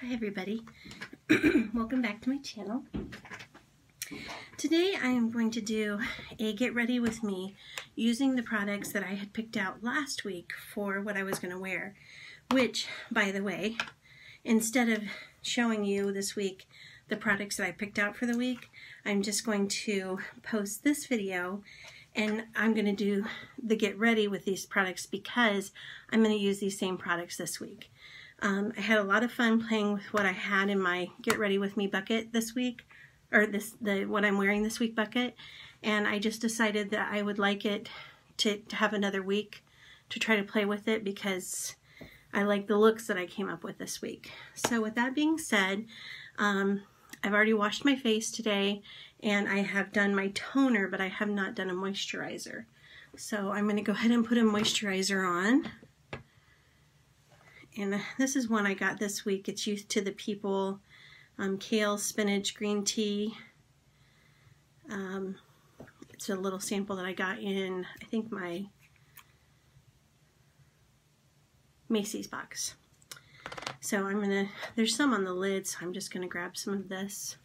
Hi everybody, welcome back to my channel. Today I am going to do a get ready with me using the products that I had picked out last week for what I was going to wear, which, by the way, instead of showing you this week the products that I picked out for the week, I'm just going to post this video and I'm going to do the get ready with these products because I'm going to use these same products this week. I had a lot of fun playing with what I had in my get ready with me bucket this week, or what I'm wearing this week bucket, and I just decided that I would like it to have another week to try to play with it because I like the looks that I came up with this week. So with that being said, I've already washed my face today and I have done my toner, but I have not done a moisturizer. So I'm going to go ahead and put a moisturizer on. And this is one I got this week. It's Youth to the People Kale Spinach Green Tea. It's a little sample that I got in, I think, my Macy's box. So there's some on the lid, so I'm just gonna grab some of this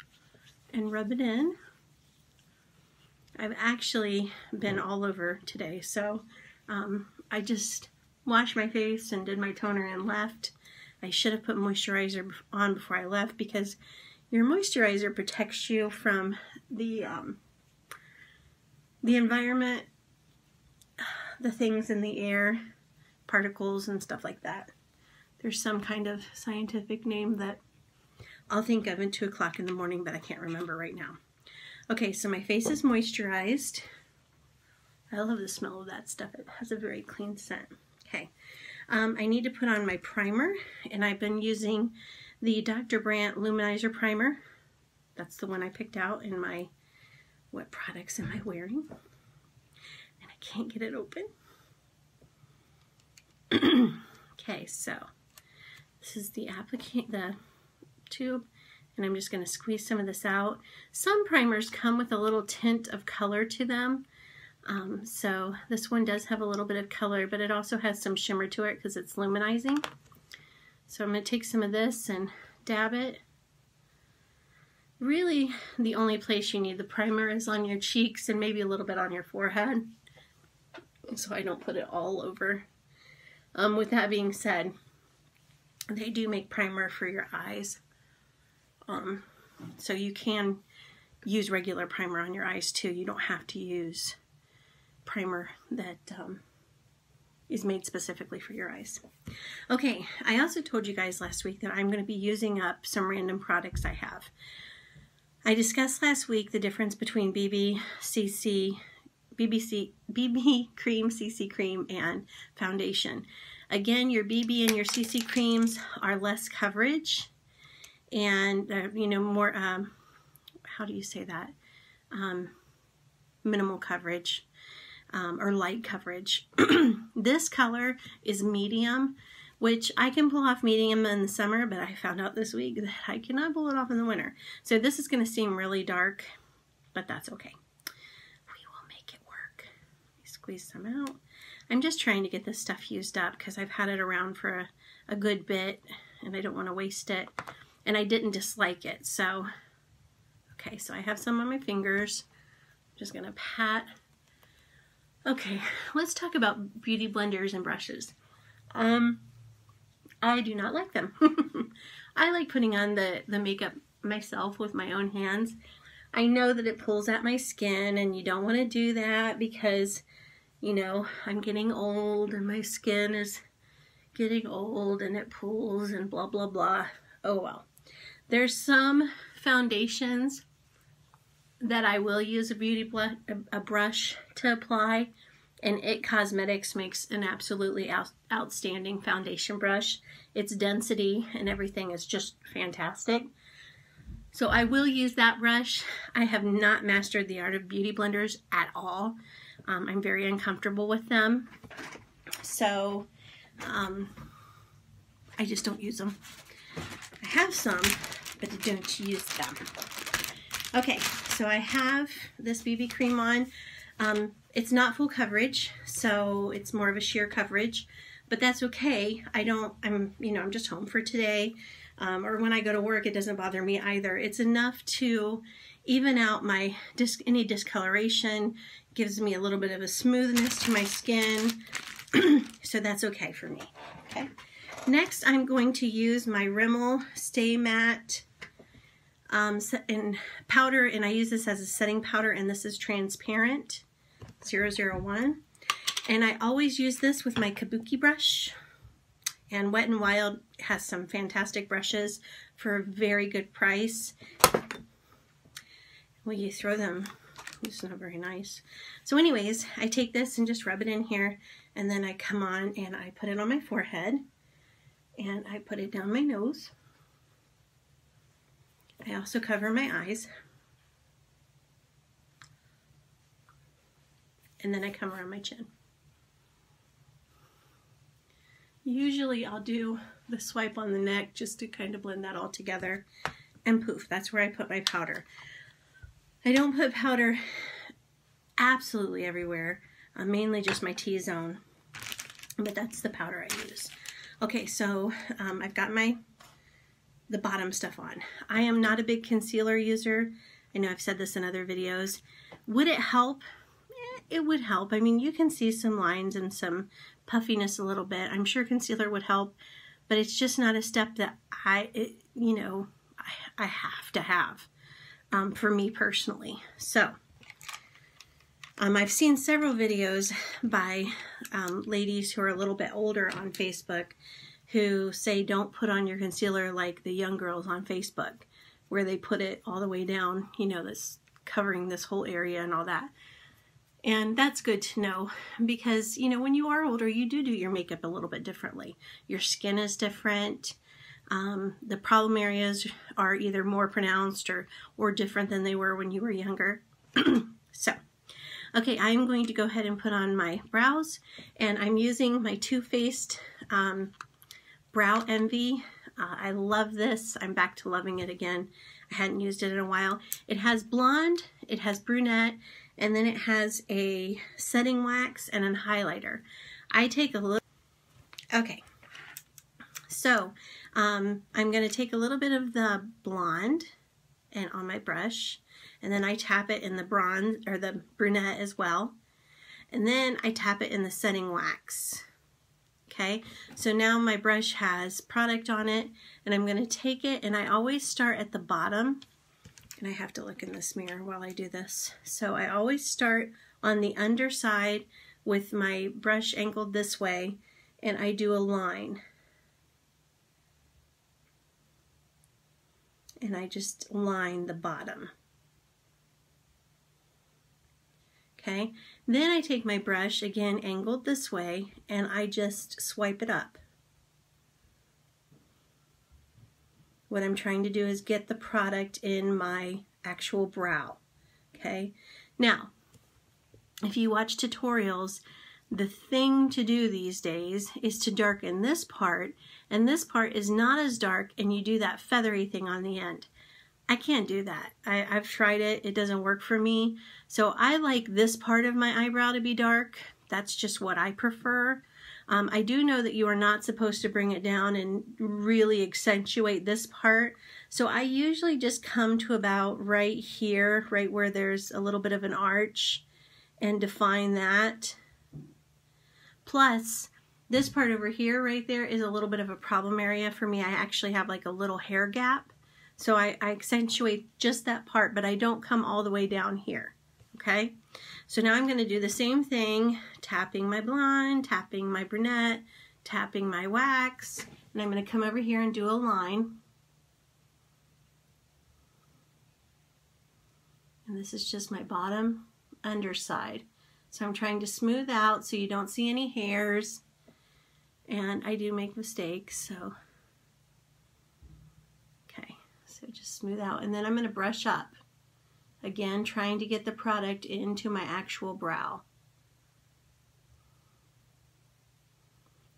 and rub it in. I've actually been all over today, so I just washed my face and did my toner and left. I should have put moisturizer on before I left because your moisturizer protects you from the environment, the things in the air, particles and stuff like that. There's some kind of scientific name that I'll think of at 2 o'clock in the morning, but I can't remember right now. Okay, so my face is moisturized. I love the smell of that stuff. It has a very clean scent. Okay, I need to put on my primer, and I've been using the Dr. Brandt Luminizer Primer. That's the one I picked out in my, what products am I wearing? And I can't get it open. Okay, so this is the tube, and I'm just going to squeeze some of this out. Some primers come with a little tint of color to them. So this one does have a little bit of color, but it also has some shimmer to it because it's luminizing. So I'm going to take some of this and dab it. Really, the only place you need the primer is on your cheeks and maybe a little bit on your forehead, so I don't put it all over. With that being said, they do make primer for your eyes. So you can use regular primer on your eyes too. You don't have to use primer that is made specifically for your eyes. Okay, I also told you guys last week that I'm going to be using up some random products I have. I discussed last week the difference between BB cream, CC cream, and foundation. Again, your BB and your CC creams are less coverage and more how do you say that? Minimal coverage. Or light coverage. This color is medium, which I can pull off medium in the summer, but I found out this week that I cannot pull it off in the winter. So this is going to seem really dark, but that's okay. We will make it work. Let me squeeze some out. I'm just trying to get this stuff used up because I've had it around for a good bit and I don't want to waste it. And I didn't dislike it. So, okay, so I have some on my fingers. I'm just going to pat. Okay, let's talk about beauty blenders and brushes. I do not like them. I like putting on the makeup myself with my own hands. I know that it pulls at my skin and you don't want to do that because, you know, I'm getting old and my skin is getting old and it pulls and blah, blah, blah. Oh well. There's some foundations that I will use a brush to apply, and It Cosmetics makes an absolutely outstanding foundation brush. Its density and everything is just fantastic. So I will use that brush. I have not mastered the art of beauty blenders at all. I'm very uncomfortable with them. So I just don't use them. I have some, but I don't use them. Okay, so I have this BB cream on. It's not full coverage, so it's more of a sheer coverage, but that's okay. I'm just home for today, or when I go to work, it doesn't bother me either. It's enough to even out my any discoloration, gives me a little bit of a smoothness to my skin, so that's okay for me. Okay. Next, I'm going to use my Rimmel Stay Matte in powder, and I use this as a setting powder, and this is transparent 001. And I always use this with my kabuki brush, and Wet n Wild has some fantastic brushes for a very good price. Well, you throw them, it's not very nice. So anyways, I take this and just rub it in here, and then I come on and I put it on my forehead, and I put it down my nose. I also cover my eyes, and then I come around my chin. Usually I'll do the swipe on the neck just to kind of blend that all together, and poof, that's where I put my powder. I don't put powder absolutely everywhere, mainly just my T-zone, but that's the powder I use. Okay, so I've got the bottom stuff on. I am not a big concealer user. I know I've said this in other videos. Would it help? It would help. I mean, you can see some lines and some puffiness a little bit. I'm sure concealer would help, but it's just not a step that I have to have for me personally. So I've seen several videos by ladies who are a little bit older on Facebook who say don't put on your concealer like the young girls on Facebook, where they put it all the way down, this covering this whole area and all that. And that's good to know, because when you are older, you do your makeup a little bit differently. Your skin is different. The problem areas are either more pronounced or different than they were when you were younger. So, okay, I'm going to go ahead and put on my brows, and I'm using my Too Faced Brow Envy. I love this. I'm back to loving it again. I hadn't used it in a while. It has blonde, it has brunette, and then it has a setting wax and a highlighter. I take a little, okay, so I'm going to take a little bit of the blonde and on my brush, and then I tap it in the bronze or the brunette as well, and then I tap it in the setting wax. Okay, so now my brush has product on it, and I'm going to take it, and I always start at the bottom, and I have to look in this mirror while I do this. So I always start on the underside with my brush angled this way, and I do a line. And I just line the bottom. Okay, then I take my brush, again angled this way, and I just swipe it up. What I'm trying to do is get the product in my actual brow. Okay, now if you watch tutorials, the thing to do these days is to darken this part, and this part is not as dark, and you do that feathery thing on the end. I can't do that. I've tried it. It doesn't work for me. So I like this part of my eyebrow to be dark. That's just what I prefer. I do know that you are not supposed to bring it down and really accentuate this part. So I usually just come to about right here, right where there's a little bit of an arch, and define that. Plus, this part over here, right there, is a little bit of a problem area for me. I actually have like a little hair gap. So I accentuate just that part, but I don't come all the way down here, okay? So now I'm going to do the same thing, tapping my blonde, tapping my brunette, tapping my wax, and I'm going to come over here and do a line. And this is just my bottom underside. So I'm trying to smooth out so you don't see any hairs, and I do make mistakes, so so just smooth out, and then I'm going to brush up. Again, trying to get the product into my actual brow.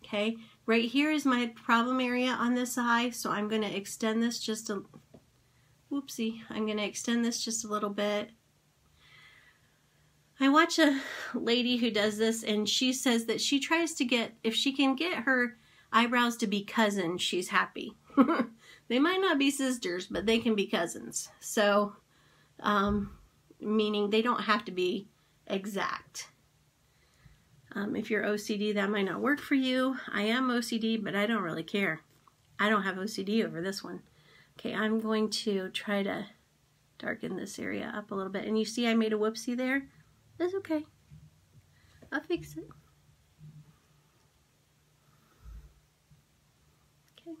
Okay, right here is my problem area on this eye, so I'm going to extend this just a, whoopsie, I'm going to extend this just a little bit. I watch a lady who does this, and she says that she tries to get, if she can get her eyebrows to be cousins, she's happy. They might not be sisters, but they can be cousins. So, meaning they don't have to be exact. If you're OCD, that might not work for you. I am OCD, but I don't really care. I don't have OCD over this one. Okay, I'm going to try to darken this area up a little bit. And you see I made a whoopsie there? That's okay. I'll fix it. Okay.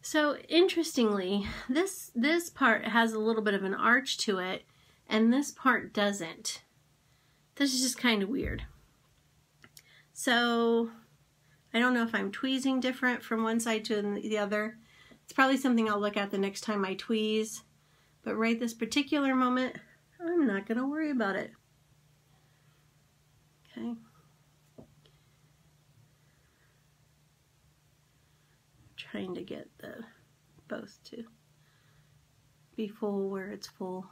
So interestingly, this part has a little bit of an arch to it, and this part doesn't. This is just kind of weird. So I don't know if I'm tweezing different from one side to the other. It's probably something I'll look at the next time I tweeze. But right this particular moment, I'm not going to worry about it. Okay. Trying to get the both to be full where it's full.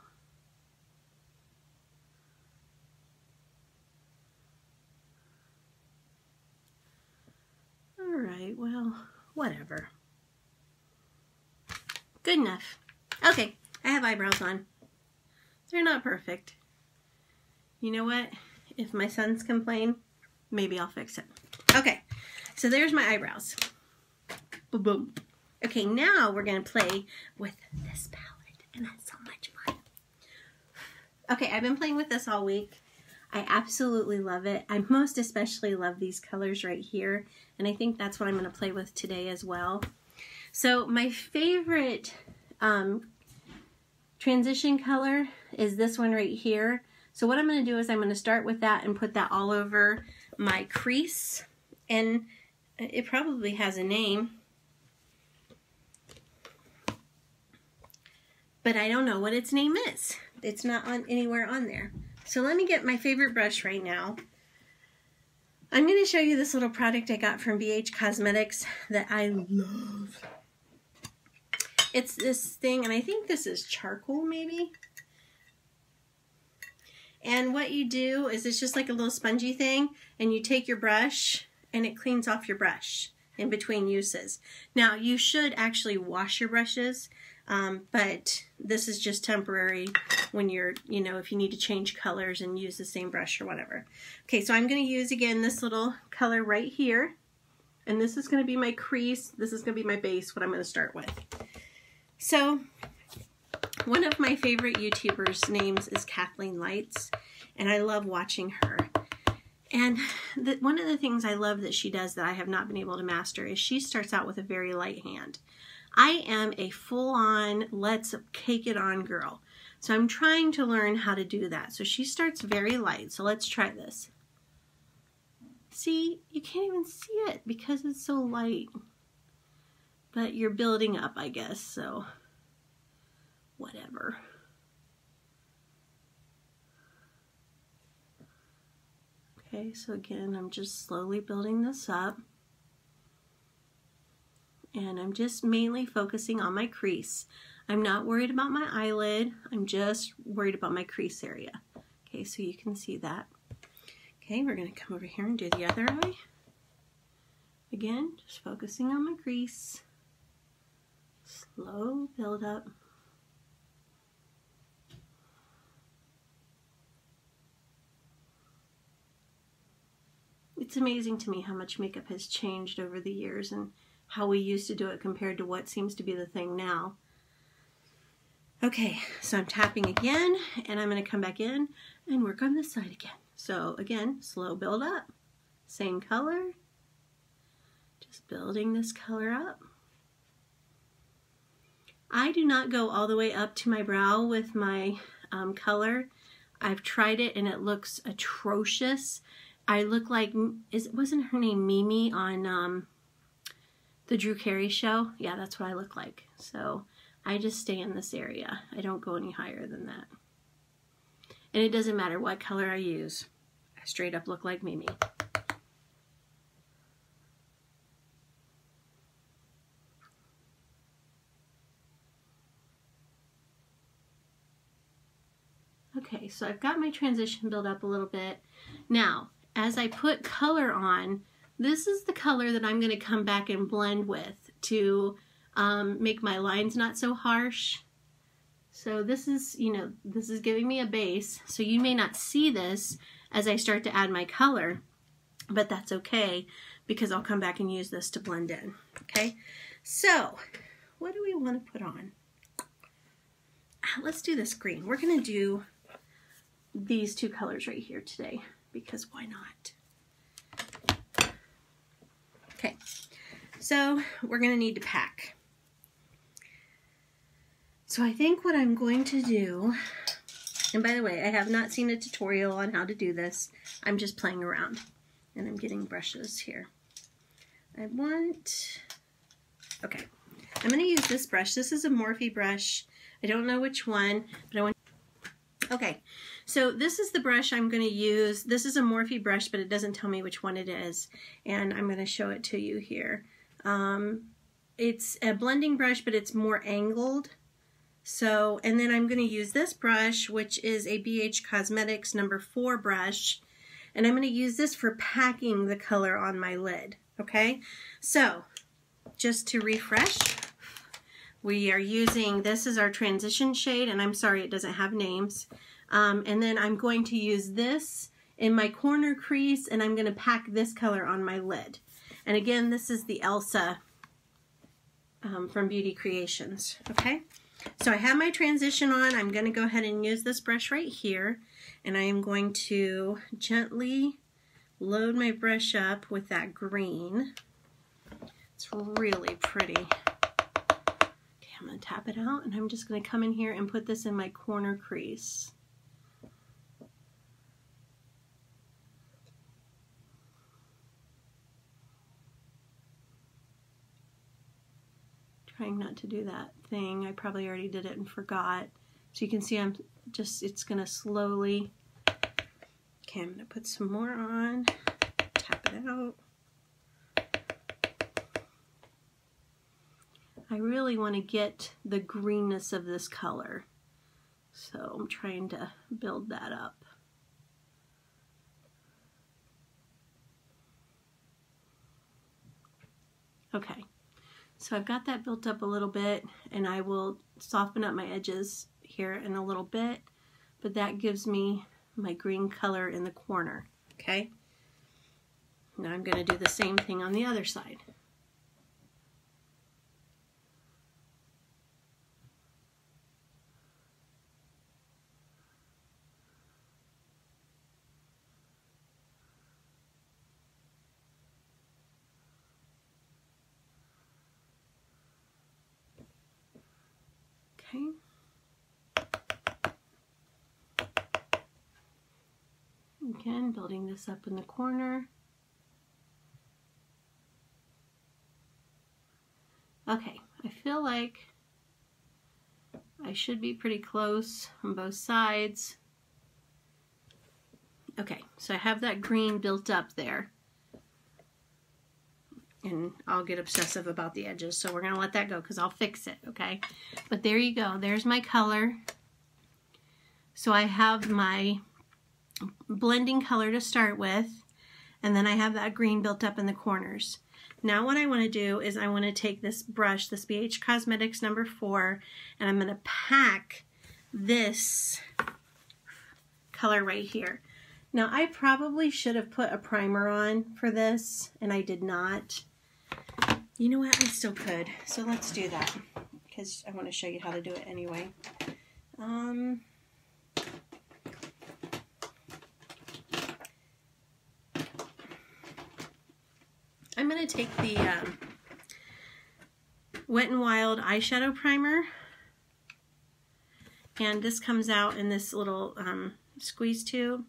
Alright, well, whatever. Good enough. Okay, I have eyebrows on. They're not perfect. You know what? If my sons complain, maybe I'll fix it. Okay, so there's my eyebrows. Boom, boom. Okay, now we're going to play with this palette, and that's so much fun. Okay, I've been playing with this all week. I absolutely love it. I most especially love these colors right here, and I think that's what I'm going to play with today as well. So my favorite transition color is this one right here. So what I'm going to do is I'm going to start with that and put that all over my crease, and it probably has a name, but I don't know what its name is. It's not on anywhere on there. So let me get my favorite brush right now. I'm going to show you this little product I got from BH Cosmetics that I love. It's this thing, and I think this is charcoal maybe. And what you do is it's just like a little spongy thing, and you take your brush and it cleans off your brush in between uses. Now you should actually wash your brushes, but this is just temporary when you're, you know, if you need to change colors and use the same brush or whatever. Okay, so I'm going to use again this little color right here, and this is going to be my crease. This is going to be my base, what I'm going to start with. So one of my favorite YouTubers' names is Kathleen Lights, and I love watching her. And one of the things I love that she does that I have not been able to master is she starts out with a very light hand. I am a full-on, let's cake it on girl. So I'm trying to learn how to do that. So she starts very light. So let's try this. See, you can't even see it because it's so light. But you're building up, I guess, so whatever. Okay, so again, I'm just slowly building this up. And I'm just mainly focusing on my crease. I'm not worried about my eyelid. I'm just worried about my crease area. Okay, so you can see that. Okay, we're going to come over here and do the other eye. Again, just focusing on my crease. Slow build up. It's amazing to me how much makeup has changed over the years and how we used to do it compared to what seems to be the thing now. Okay, so I'm tapping again, and I'm going to come back in and work on this side again. So again, slow build up, same color, just building this color up. I do not go all the way up to my brow with my color. I've tried it and it looks atrocious. I look like, wasn't her name Mimi on the Drew Carey show? Yeah, that's what I look like. So I just stay in this area. I don't go any higher than that. And it doesn't matter what color I use. I straight up look like Mimi. Okay, so I've got my transition built up a little bit. Now, as I put color on, this is the color that I'm going to come back and blend with to make my lines not so harsh. So this is, you know, this is giving me a base. So you may not see this as I start to add my color, but that's okay because I'll come back and use this to blend in. Okay, so what do we want to put on? Let's do this green. We're going to do these two colors right here today because why not? Okay, so we're going to need to pack. So I think what I'm going to do, and by the way, I have not seen a tutorial on how to do this. I'm just playing around and I'm getting brushes here. Okay, I'm going to use this brush. This is a Morphe brush. I don't know which one, but I want. Okay, so this is the brush I'm going to use. This is a Morphe brush, but it doesn't tell me which one it is, and I'm going to show it to you here. It's a blending brush, but it's more angled. So, and then I'm going to use this brush, which is a BH Cosmetics number 4 brush, and I'm going to use this for packing the color on my lid. Okay, so just to refresh, we are using, this is our transition shade, and I'm sorry it doesn't have names. And then I'm going to use this in my corner crease, and I'm going to pack this color on my lid. And again, this is the Elsa from Beauty Creations. Okay, so I have my transition on. I'm going to go ahead and use this brush right here, and I am going to gently load my brush up with that green. It's really pretty. Okay, I'm going to tap it out, and I'm just going to come in here and put this in my corner crease. Trying not to do that thing. I probably already did it and forgot. So you can see I'm just, it's going to slowly, okay, I'm going to put some more on, tap it out. I really want to get the greenness of this color. So I'm trying to build that up. Okay. So I've got that built up a little bit, and I will soften up my edges here in a little bit, but that gives me my green color in the corner, okay? Now I'm going to do the same thing on the other side. Okay. Again, building this up in the corner. Okay, I feel like I should be pretty close on both sides. Okay, so I have that green built up there. And I'll get obsessive about the edges, so we're going to let that go because I'll fix it, okay? But there you go. There's my color. So I have my blending color to start with, and then I have that green built up in the corners. Now what I want to do is I want to take this brush, this BH Cosmetics number 4, and I'm going to pack this color right here. Now I probably should have put a primer on for this, and I did not. You know what, I still could, so let's do that, because I want to show you how to do it anyway. I'm going to take the Wet n Wild eyeshadow primer, and this comes out in this little squeeze tube.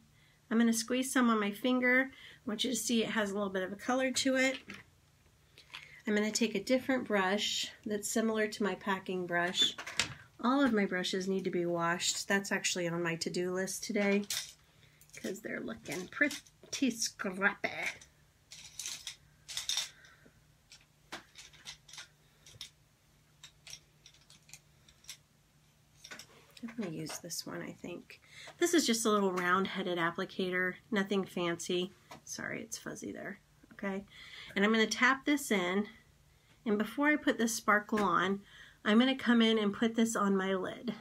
I'm going to squeeze some on my finger. I want you to see it has a little bit of a color to it. I'm going to take a different brush that's similar to my packing brush. All of my brushes need to be washed. That's actually on my to-do list today because they're looking pretty scrappy. I'm going to use this one, I think. This is just a little round-headed applicator, nothing fancy. Sorry, it's fuzzy there. Okay, and I'm going to tap this in, and before I put this sparkle on, I'm going to come in and put this on my lid.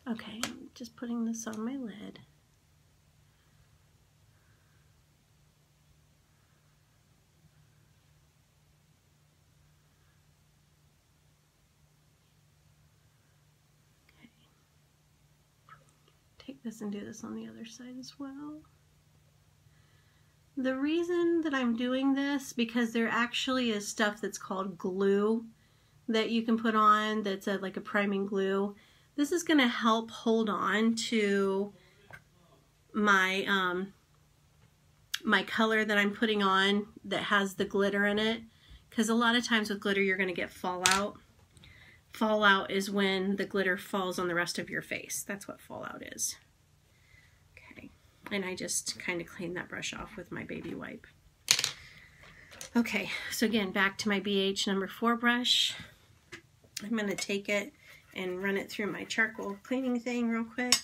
Okay, I'm just putting this on my lid. Okay. Take this and do this on the other side as well. The reason that I'm doing this, because there actually is stuff that's called glue that you can put on that's like a priming glue. This is going to help hold on to my my color that I'm putting on that has the glitter in it, because a lot of times with glitter you're going to get fallout. Fallout is when the glitter falls on the rest of your face. That's what fallout is. And I just kind of clean that brush off with my baby wipe. Okay, so again, back to my BH number 4 brush. I'm going to take it and run it through my charcoal cleaning thing real quick.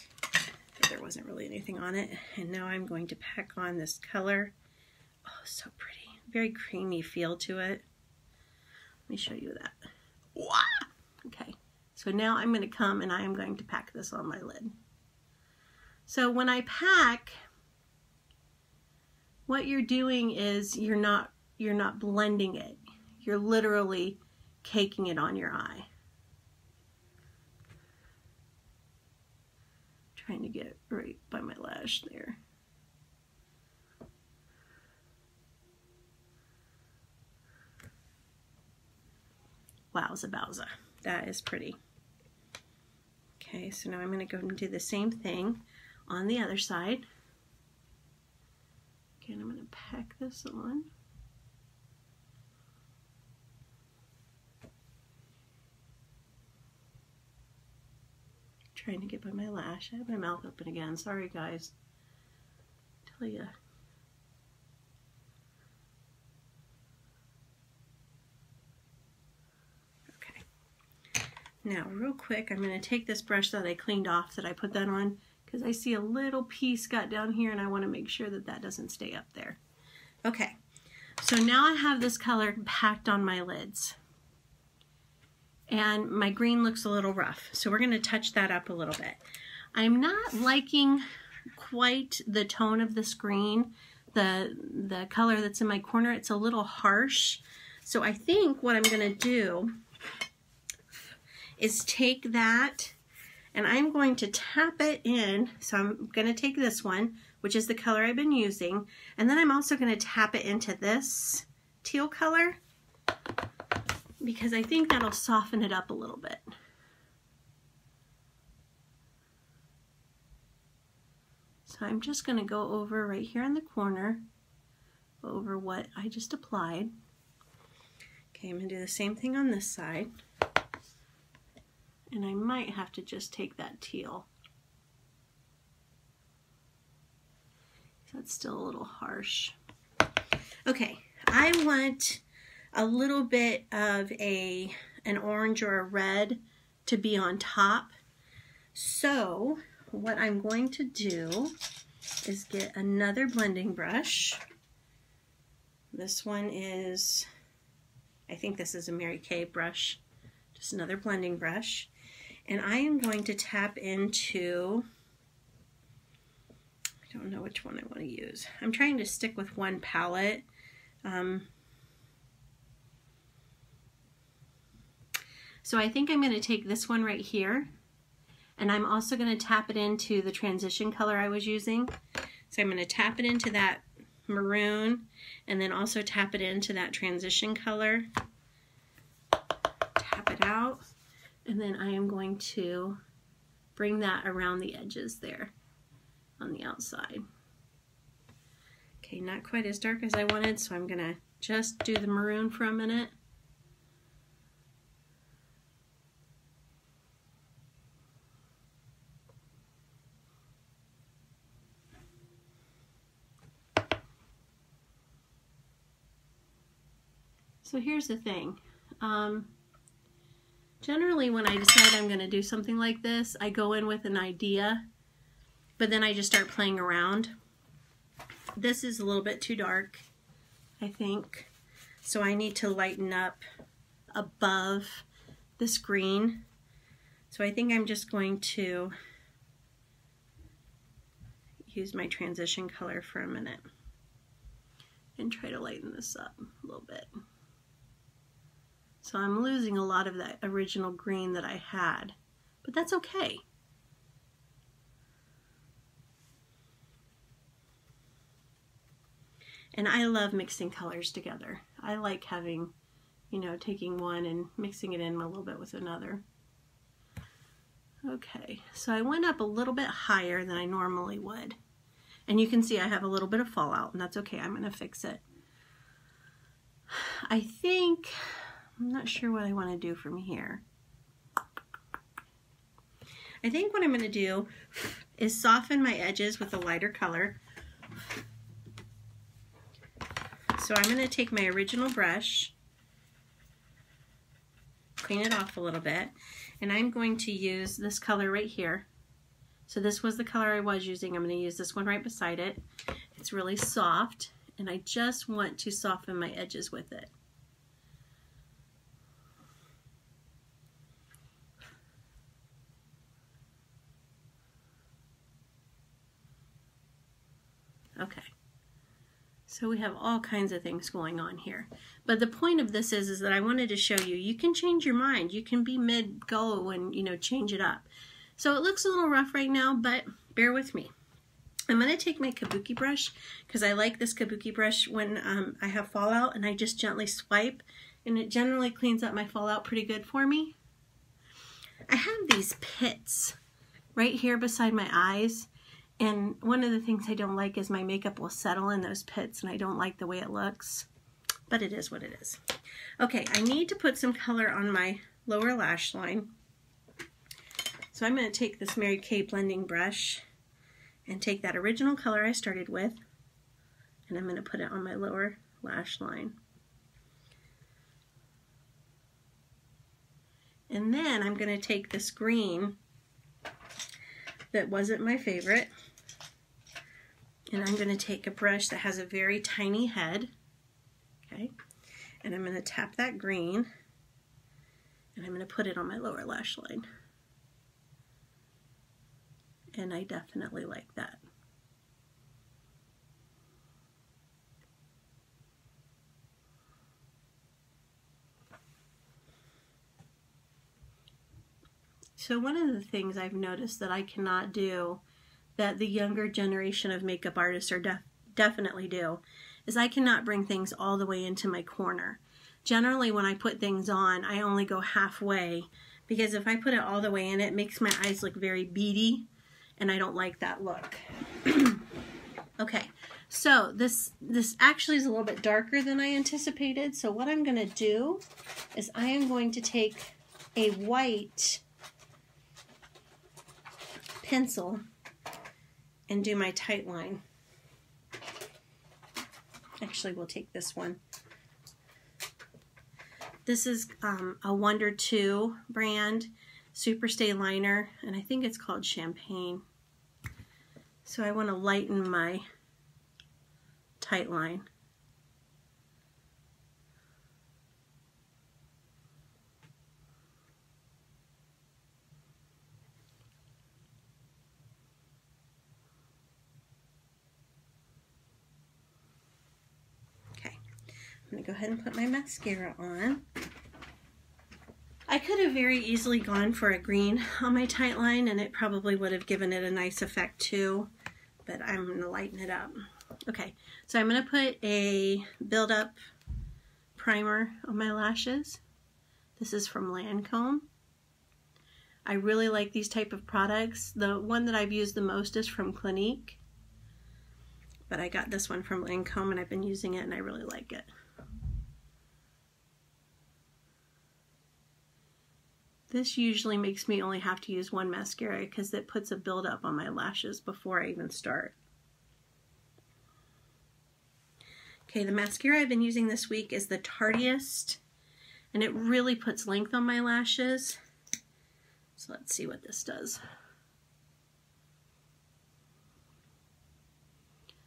There wasn't really anything on it. And now I'm going to pack on this color. Oh, so pretty. Very creamy feel to it. Let me show you that. Wow. Okay, so now I'm going to come and I am going to pack this on my lid. So when I pack, what you're doing is you're not blending it. You're literally caking it on your eye. Trying to get it right by my lash there. Wowza bowza. That is pretty. Okay, so now I'm going to go and do the same thing on the other side. Again, I'm going to pack this on. Trying to get by my lash. I have my mouth open again. Sorry, guys. Tell ya. Okay. Now, real quick, I'm going to take this brush that I cleaned off that I put that on, because I see a little piece got down here and I want to make sure that that doesn't stay up there. Okay, so now I have this color packed on my lids. And my green looks a little rough, so we're going to touch that up a little bit. I'm not liking quite the tone of this green, the color that's in my corner. It's a little harsh. So I think what I'm going to do is take that and I'm going to tap it in. So I'm going to take this one, which is the color I've been using, and then I'm also going to tap it into this teal color, because I think that'll soften it up a little bit. So I'm just going to go over right here in the corner, over what I just applied. Okay, I'm going to do the same thing on this side. And I might have to just take that teal. That's still a little harsh. Okay, I want a little bit of an orange or a red to be on top. So what I'm going to do is get another blending brush. This one is, I think this is a Mary Kay brush, just another blending brush. And I am going to tap into, I don't know which one I want to use. I'm trying to stick with one palette. So I think I'm going to take this one right here, and I'm also going to tap it into the transition color I was using. So I'm going to tap it into that maroon, and then also tap it into that transition color. Tap it out, and then I am going to bring that around the edges there on the outside. Okay, not quite as dark as I wanted, so I'm going to just do the maroon for a minute. So here's the thing. Generally, when I decide I'm going to do something like this, I go in with an idea, but then I just start playing around. This is a little bit too dark, I think, so I need to lighten up above this green. So I think I'm just going to use my transition color for a minute and try to lighten this up a little bit. So I'm losing a lot of that original green that I had, but that's okay. And I love mixing colors together. I like having, you know, taking one and mixing it in a little bit with another. Okay, so I went up a little bit higher than I normally would. And you can see I have a little bit of fallout, and that's okay, I'm gonna fix it. I think, I'm not sure what I want to do from here. I think what I'm going to do is soften my edges with a lighter color. So I'm going to take my original brush, clean it off a little bit, and I'm going to use this color right here. So this was the color I was using. I'm going to use this one right beside it. It's really soft, and I just want to soften my edges with it. Okay, so we have all kinds of things going on here. But the point of this is that I wanted to show you, you can change your mind. You can be mid-go and, you know, change it up. So it looks a little rough right now, but bear with me. I'm going to take my kabuki brush, because I like this kabuki brush when I have fallout, and I just gently swipe, and it generally cleans up my fallout pretty good for me. I have these pits right here beside my eyes. And one of the things I don't like is my makeup will settle in those pits, and I don't like the way it looks, but it is what it is. Okay, I need to put some color on my lower lash line. So I'm going to take this Mary Kay blending brush and take that original color I started with, and I'm going to put it on my lower lash line. And then I'm going to take this green that wasn't my favorite, and I'm going to take a brush that has a very tiny head, okay, and I'm going to tap that green, and I'm going to put it on my lower lash line. And I definitely like that. So one of the things I've noticed that I cannot do, that the younger generation of makeup artists are definitely do, is I cannot bring things all the way into my corner. Generally when I put things on, I only go halfway, because if I put it all the way in, it makes my eyes look very beady, and I don't like that look. Okay, so this actually is a little bit darker than I anticipated, so what I'm going to do is I am going to take a white pencil and do my tight line. Actually, we'll take this one. This is a Wonder 2 brand Superstay liner, and I think it's called Champagne. So I want to lighten my tight line. I'm going to go ahead and put my mascara on. I could have very easily gone for a green on my tight line, and it probably would have given it a nice effect too, but I'm going to lighten it up. Okay, so I'm going to put a build-up primer on my lashes. This is from Lancome. I really like these type of products. The one that I've used the most is from Clinique, but I got this one from Lancome, and I've been using it, and I really like it. This usually makes me only have to use one mascara because it puts a build-up on my lashes before I even start. Okay, the mascara I've been using this week is the Tardiest and it really puts length on my lashes. So let's see what this does.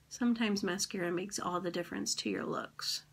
Sometimes mascara makes all the difference to your looks.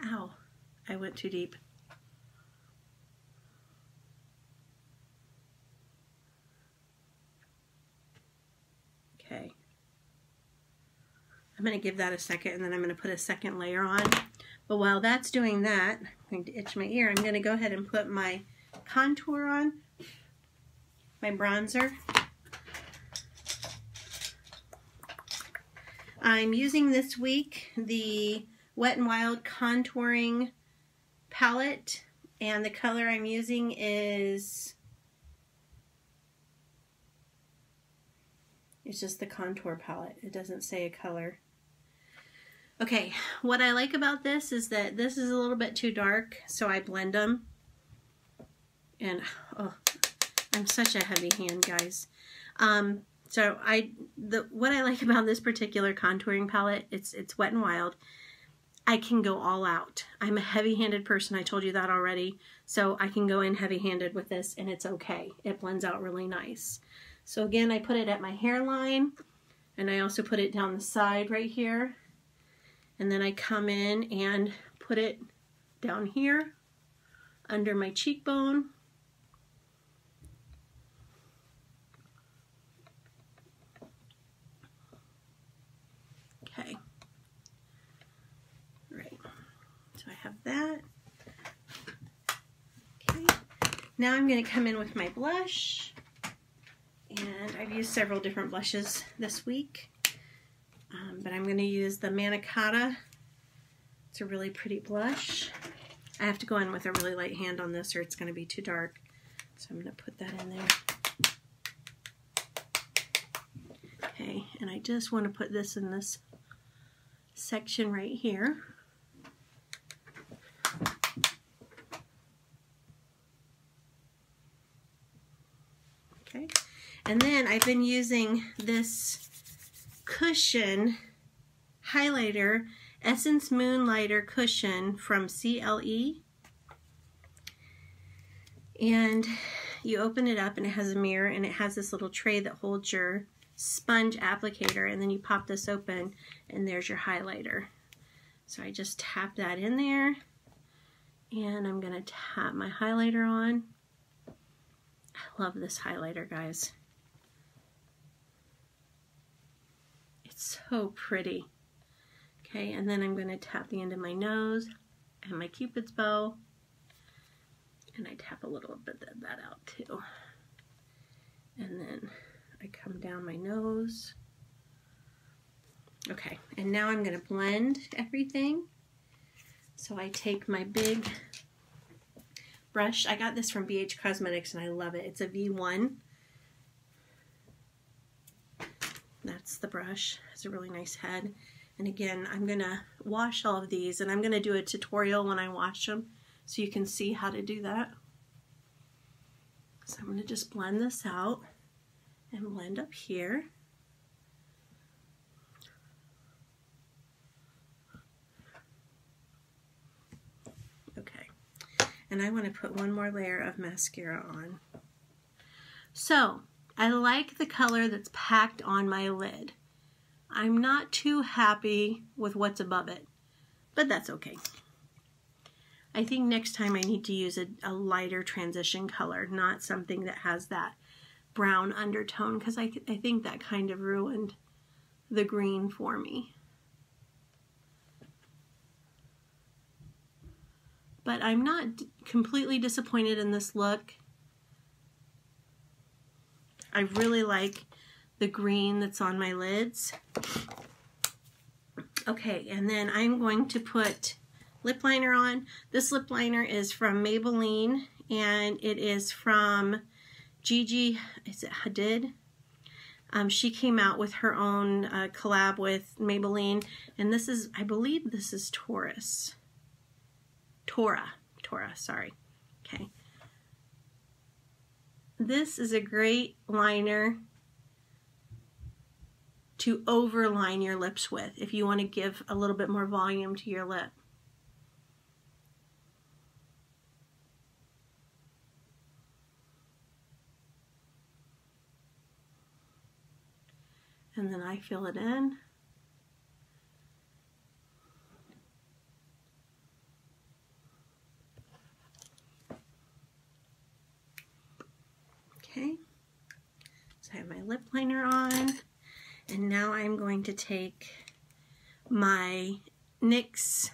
Ow, I went too deep. Okay. I'm going to give that a second, and then I'm going to put a second layer on. But while that's doing that, I'm going to itch my ear. I'm going to go ahead and put my contour on, my bronzer. I'm using this week the Wet n Wild contouring palette, and the color I'm using is, it's just the contour palette. It doesn't say a color. Okay, what I like about this is that this is a little bit too dark, so I blend them. And oh, I'm such a heavy hand, guys. So what I like about this particular contouring palette, it's Wet n Wild. I can go all out. I'm a heavy-handed person, I told you that already. So I can go in heavy-handed with this and it's okay. It blends out really nice. So again, I put it at my hairline, and I also put it down the side right here. And then I come in and put it down here under my cheekbone. Okay. Right. So I have that. Okay. Now I'm going to come in with my blush. And I've used several different blushes this week. But I'm going to use the Manicotti. It's a really pretty blush. I have to go in with a really light hand on this or it's going to be too dark. So I'm going to put that in there. Okay, and I just want to put this in this section right here. Okay, and then I've been using this cushion highlighter, Essence Moonlighter cushion from CLE. And you open it up and it has a mirror and it has this little tray that holds your sponge applicator, and then you pop this open and there's your highlighter. So I just tap that in there and I'm going to tap my highlighter on. I love this highlighter, guys. It's so pretty. Okay, and then I'm going to tap the end of my nose and my Cupid's bow, and I tap a little bit of that out too. And then I come down my nose. Okay, and now I'm going to blend everything. So I take my big brush. I got this from BH Cosmetics and I love it. It's a V1. That's the brush. It's a really nice head. And again, I'm going to wash all of these, and I'm going to do a tutorial when I wash them so you can see how to do that. So I'm going to just blend this out and blend up here. Okay. And I want to put one more layer of mascara on. So I like the color that's packed on my lid. I'm not too happy with what's above it, but that's okay. I think next time I need to use a lighter transition color, not something that has that brown undertone, because I think that kind of ruined the green for me. But I'm not completely disappointed in this look. I really like the green that's on my lids. Okay, and then I'm going to put lip liner on. This lip liner is from Maybelline, and it is from Gigi, is it Hadid? She came out with her own collab with Maybelline, and this is, I believe this is Tora, sorry. Okay. This is a great liner to overline your lips with if you want to give a little bit more volume to your lip. And then I fill it in. Okay, so I have my lip liner on, and now I'm going to take my NYX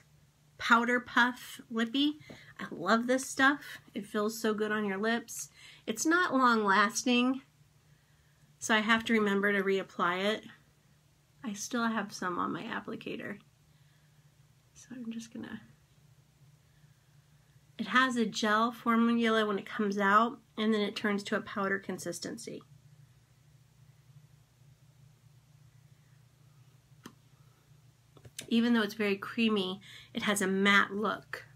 Powder Puff Lippy. I love this stuff. It feels so good on your lips. It's not long lasting, so I have to remember to reapply it. I still have some on my applicator, so I'm just gonna... It has a gel formula when it comes out, and then it turns to a powder consistency. Even though it's very creamy, it has a matte look,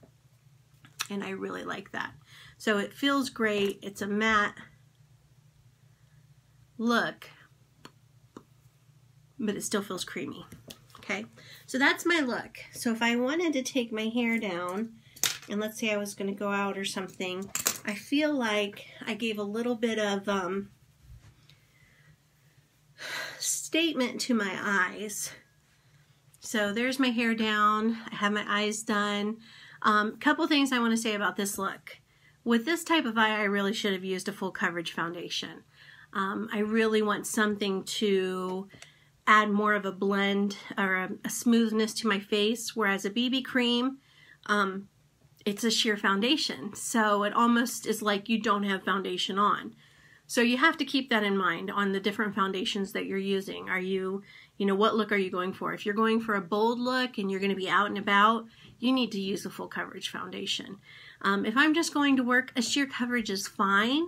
and I really like that. So it feels great. It's a matte look, but it still feels creamy. Okay, so that's my look. So if I wanted to take my hair down, and let's say I was going to go out or something, I feel like I gave a little bit of statement to my eyes. So there's my hair down. I have my eyes done. Couple things I want to say about this look. With this type of eye, I really should have used a full coverage foundation. I really want something to add more of a blend or a smoothness to my face, whereas a BB cream, it's a sheer foundation. So it almost is like you don't have foundation on. So you have to keep that in mind on the different foundations that you're using. Are you know, what look are you going for? If you're going for a bold look and you're going to be out and about, you need to use a full coverage foundation. If I'm just going to work, a sheer coverage is fine.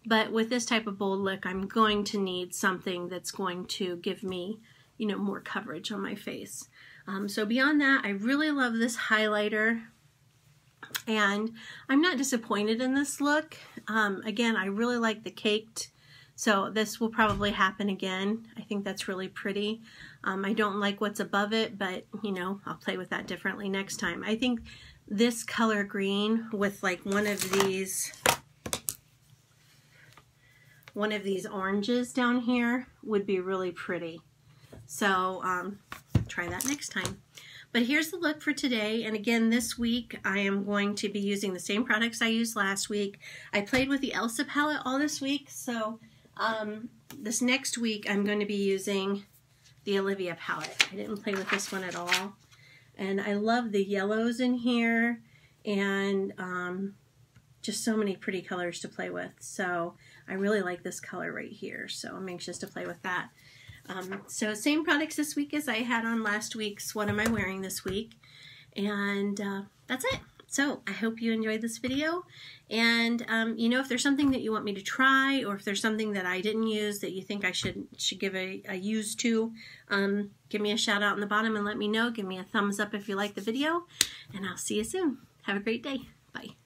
But with this type of bold look, I'm going to need something that's going to give me, you know, more coverage on my face. So beyond that, I really love this highlighter. And I'm not disappointed in this look. Again, I really like the caked, so this will probably happen again. I think that's really pretty. I don't like what's above it, but you know, I'll play with that differently next time. I think this color green with like one of these oranges down here would be really pretty. So try that next time. But here's the look for today, and again this week I am going to be using the same products I used last week. I played with the Elsa palette all this week, so this next week I'm going to be using the Olivia palette. I didn't play with this one at all. And I love the yellows in here, and just so many pretty colors to play with. So I really like this color right here, so I'm anxious to play with that. So same products this week as I had on last week's What Am I Wearing This Week, and that's it. So I hope you enjoyed this video, and you know, if there's something that you want me to try, or if there's something that I didn't use that you think I should give a use to, give me a shout out in the bottom and let me know. Give me a thumbs up if you like the video, and I'll see you soon. Have a great day. Bye.